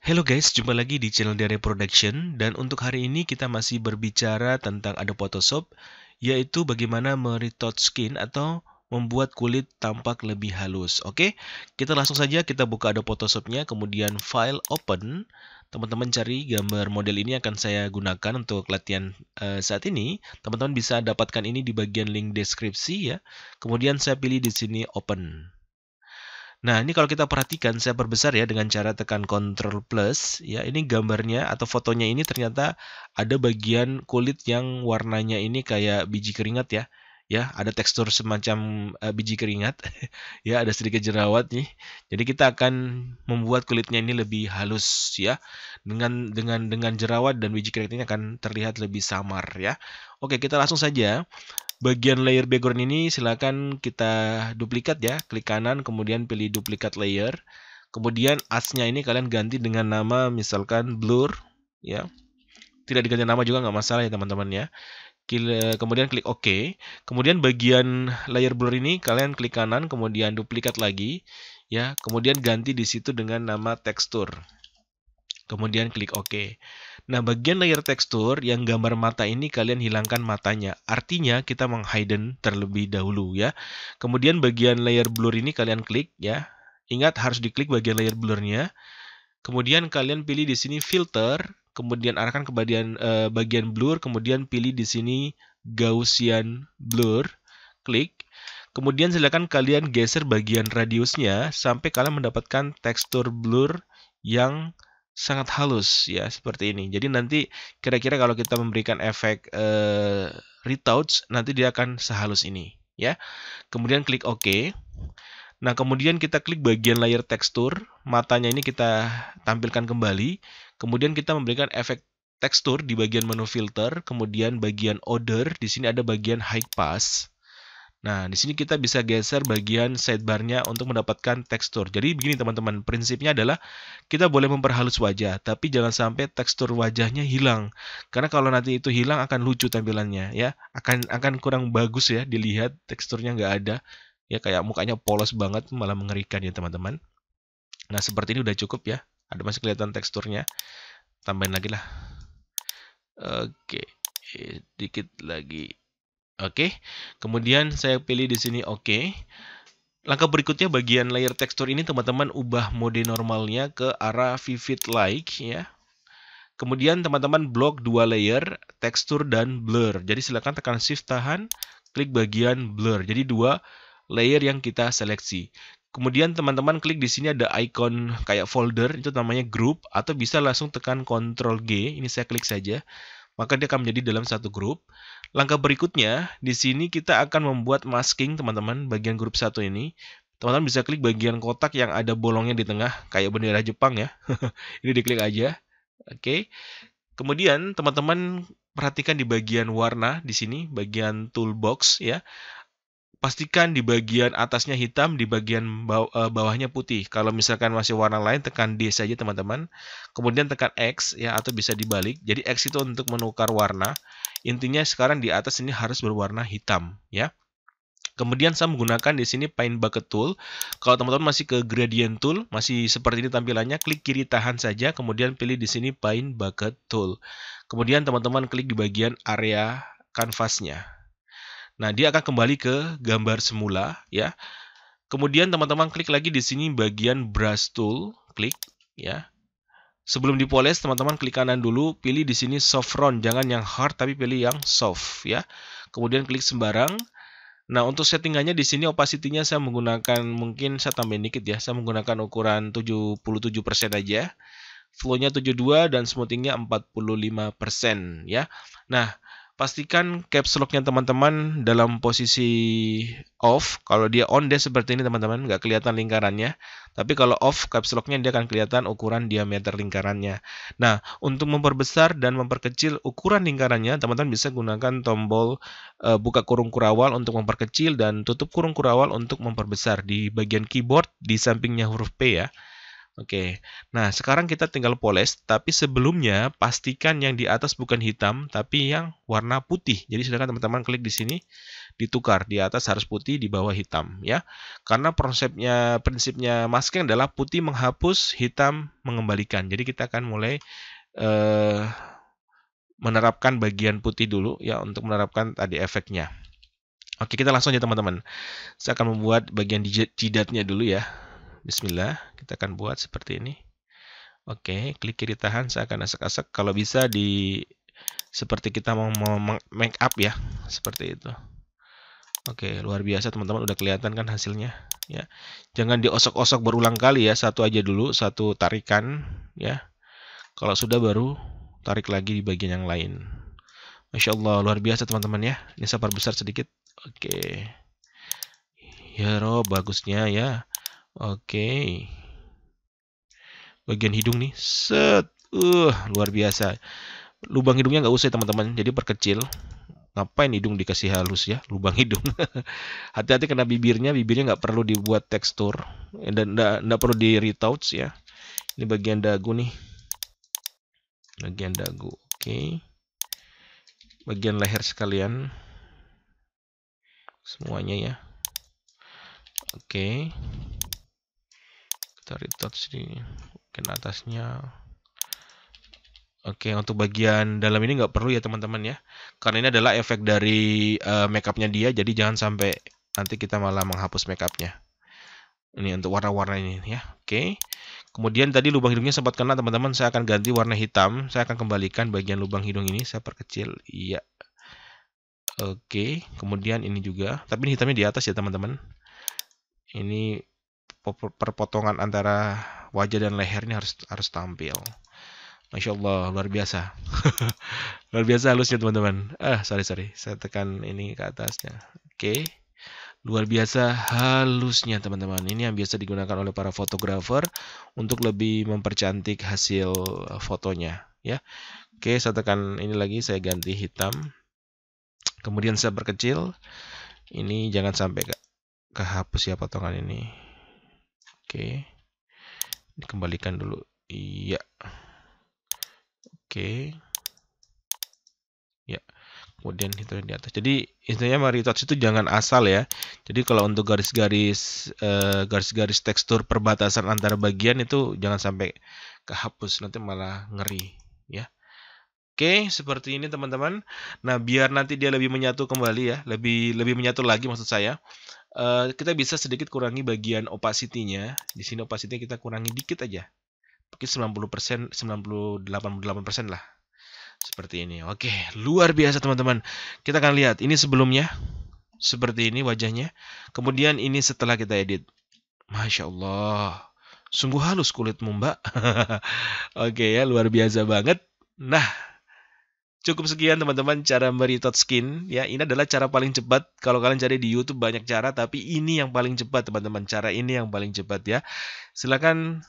Halo guys, jumpa lagi di channel Diare Production dan untuk hari ini kita masih berbicara tentang Adobe Photoshop, yaitu bagaimana meretouch skin atau membuat kulit tampak lebih halus. Oke, kita langsung saja kita buka Adobe Photoshopnya, kemudian file open. Teman-teman cari gambar model ini akan saya gunakan untuk latihan saat ini. Teman-teman bisa dapatkan ini di bagian link deskripsi ya. Kemudian saya pilih di sini open. Nah, ini kalau kita perhatikan, saya perbesar ya dengan cara tekan Ctrl plus. Ya, ini gambarnya atau fotonya ini ternyata ada bagian kulit yang warnanya ini kayak biji keringat ya. Ya, ada tekstur semacam biji keringat. Ya, ada sedikit jerawat nih. Jadi kita akan membuat kulitnya ini lebih halus ya. Dengan jerawat dan biji keringat ini akan terlihat lebih samar ya. Oke, kita langsung saja. Bagian layer background ini silakan kita duplikat ya, klik kanan kemudian pilih duplikat layer. Kemudian as-nya ini kalian ganti dengan nama misalkan blur ya. Tidak diganti nama juga nggak masalah ya teman-teman ya. Kemudian klik OK. Kemudian bagian layer blur ini kalian klik kanan kemudian duplikat lagi ya. Kemudian ganti di situ dengan nama tekstur. Kemudian klik OK. Nah, bagian layer tekstur yang gambar mata ini kalian hilangkan matanya. Artinya kita menghidden terlebih dahulu ya. Kemudian bagian layer blur ini kalian klik ya. Ingat harus diklik bagian layer blurnya. Kemudian kalian pilih di sini filter, kemudian arahkan ke bagian blur, kemudian pilih di sini Gaussian blur, klik. Kemudian silakan kalian geser bagian radiusnya sampai kalian mendapatkan tekstur blur yang sangat halus ya seperti ini. Jadi nanti kira-kira kalau kita memberikan efek retouch nanti dia akan sehalus ini ya. Kemudian klik OK. Nah, kemudian kita klik bagian layer tekstur, matanya ini kita tampilkan kembali. Kemudian kita memberikan efek tekstur di bagian menu filter, kemudian bagian order, di sini ada bagian high pass. Nah, di sini kita bisa geser bagian sidebar-nya untuk mendapatkan tekstur. Jadi begini teman-teman, prinsipnya adalah kita boleh memperhalus wajah, tapi jangan sampai tekstur wajahnya hilang. Karena kalau nanti itu hilang akan lucu tampilannya ya, akan kurang bagus ya dilihat teksturnya nggak ada. Ya kayak mukanya polos banget, malah mengerikan ya teman-teman. Nah, seperti ini udah cukup ya. Ada masih kelihatan teksturnya. Tambahin lagi lah. Oke, dikit lagi. Oke, kemudian saya pilih di sini oke. Langkah berikutnya bagian layer tekstur ini teman-teman ubah mode normalnya ke arah vivid light ya. Kemudian teman-teman blok dua layer tekstur dan blur. Jadi silakan tekan shift tahan, klik bagian blur. Jadi dua layer yang kita seleksi. Kemudian teman-teman klik di sini ada icon kayak folder itu namanya group atau bisa langsung tekan Ctrl G. Ini saya klik saja. Maka dia akan menjadi dalam satu grup. Langkah berikutnya, di sini kita akan membuat masking teman-teman, bagian grup satu ini. Teman-teman bisa klik bagian kotak yang ada bolongnya di tengah, kayak bendera Jepang ya. Ini diklik aja. Oke. Kemudian teman-teman perhatikan di bagian warna di sini, bagian toolbox ya. Pastikan di bagian atasnya hitam, di bagian bawahnya putih. Kalau misalkan masih warna lain, tekan D saja teman-teman. Kemudian tekan X ya atau bisa dibalik. Jadi X itu untuk menukar warna. Intinya sekarang di atas ini harus berwarna hitam ya. Kemudian saya menggunakan di sini Paint Bucket Tool. Kalau teman-teman masih ke Gradient Tool, masih seperti ini tampilannya, klik kiri tahan saja, kemudian pilih di sini Paint Bucket Tool. Kemudian teman-teman klik di bagian area kanvasnya. Nah, dia akan kembali ke gambar semula ya. Kemudian teman-teman klik lagi di sini bagian brush tool, klik ya. Sebelum dipoles, teman-teman klik kanan dulu, pilih di sini soft round, jangan yang hard tapi pilih yang soft ya. Kemudian klik sembarang. Nah, untuk settingannya di sini opacity-nya saya menggunakan mungkin saya tambahin dikit ya. Saya menggunakan ukuran 77% aja. Flow-nya 72 dan smoothing-nya 45% ya. Nah, pastikan caps lock-nya teman-teman dalam posisi off. Kalau dia on, dia seperti ini teman-teman, nggak kelihatan lingkarannya. Tapi kalau off, caps lock-nya dia akan kelihatan ukuran diameter lingkarannya. Nah, untuk memperbesar dan memperkecil ukuran lingkarannya, teman-teman bisa gunakan tombol buka kurung kurawal untuk memperkecil dan tutup kurung kurawal untuk memperbesar. Di bagian keyboard, di sampingnya huruf P ya. Oke, nah sekarang kita tinggal poles, tapi sebelumnya pastikan yang di atas bukan hitam, tapi yang warna putih. Jadi silakan teman-teman klik di sini, ditukar, di atas harus putih, di bawah hitam, ya. Karena prinsipnya masking adalah putih menghapus, hitam mengembalikan. Jadi kita akan mulai menerapkan bagian putih dulu, ya, untuk menerapkan tadi efeknya. Oke, kita langsung aja teman-teman. Saya akan membuat bagian jidatnya dulu ya. Bismillah, kita akan buat seperti ini. Oke, klik kiri tahan, saya akan asak-asak. Kalau bisa seperti kita mau make up ya, seperti itu. Oke, luar biasa teman-teman, udah kelihatan kan hasilnya ya. Jangan diosok-osok berulang kali ya, satu aja dulu, satu tarikan ya. Kalau sudah baru tarik lagi di bagian yang lain. Masya Allah, luar biasa teman-teman ya. Ini saya perbesar sedikit. Oke. Ya Rob, bagusnya ya. Oke. Bagian hidung nih, set, luar biasa. Lubang hidungnya nggak usah teman-teman, jadi perkecil. Ngapain hidung dikasih halus ya, lubang hidung. Hati-hati kena bibirnya nggak perlu dibuat tekstur dan nggak perlu di retouch ya. Ini bagian dagu nih, bagian dagu. Oke, bagian leher sekalian, semuanya ya. Oke, kita retouch di bagian atasnya. Oke, untuk bagian dalam ini nggak perlu ya teman-teman ya, karena ini adalah efek dari makeupnya dia, jadi jangan sampai nanti kita malah menghapus makeupnya. Ini untuk warna-warna ini ya. Oke, kemudian tadi lubang hidungnya sempat kena teman-teman, saya akan ganti warna hitam, saya akan kembalikan bagian lubang hidung ini, saya perkecil, iya. Oke, kemudian ini juga, tapi ini hitamnya di atas ya teman-teman. Ini perpotongan antara wajah dan leher ini harus tampil. Masya Allah, luar biasa. Luar biasa halusnya teman-teman. Sorry. Saya tekan ini ke atasnya. Oke. Luar biasa halusnya teman-teman. Ini yang biasa digunakan oleh para fotografer untuk lebih mempercantik hasil fotonya. Ya. Oke, saya tekan ini lagi, saya ganti hitam. Kemudian saya perkecil. Ini jangan sampai kehapus ya potongan ini. Oke. Dikembalikan dulu. Iya. Oke. Ya, kemudian itu di atas. Jadi intinya retouch itu jangan asal ya. Jadi kalau untuk garis-garis tekstur perbatasan antara bagian itu jangan sampai kehapus, nanti malah ngeri ya. Oke, seperti ini teman-teman. Nah, biar nanti dia lebih menyatu kembali ya, lebih menyatu lagi maksud saya. Kita bisa sedikit kurangi bagian opacity-nya. Di sini opacity kita kurangi dikit aja. Mungkin 90%, 88% lah. Seperti ini. Oke, luar biasa teman-teman. Kita akan lihat. Ini sebelumnya. Seperti ini wajahnya. Kemudian ini setelah kita edit. Masya Allah. Sungguh halus kulitmu mbak. Oke ya, luar biasa banget. Nah, cukup sekian teman-teman cara meretouch skin ya. Ini adalah cara paling cepat. Kalau kalian cari di YouTube banyak cara, tapi ini yang paling cepat teman-teman. Cara ini yang paling cepat ya. Silakan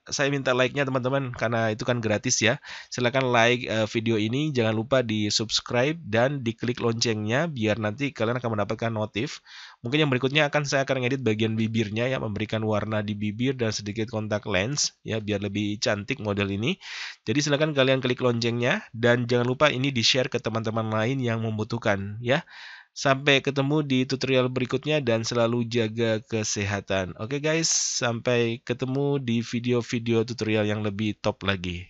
saya minta like-nya teman-teman karena itu kan gratis ya. Silakan like video ini, jangan lupa di subscribe dan diklik loncengnya biar nanti kalian akan mendapatkan notif. Mungkin yang berikutnya saya akan ngedit bagian bibirnya ya, memberikan warna di bibir dan sedikit kontak lens ya biar lebih cantik model ini. Jadi silakan kalian klik loncengnya dan jangan lupa ini di-share ke teman-teman lain yang membutuhkan ya. Sampai ketemu di tutorial berikutnya dan selalu jaga kesehatan. Oke guys, sampai ketemu di video-video tutorial yang lebih top lagi.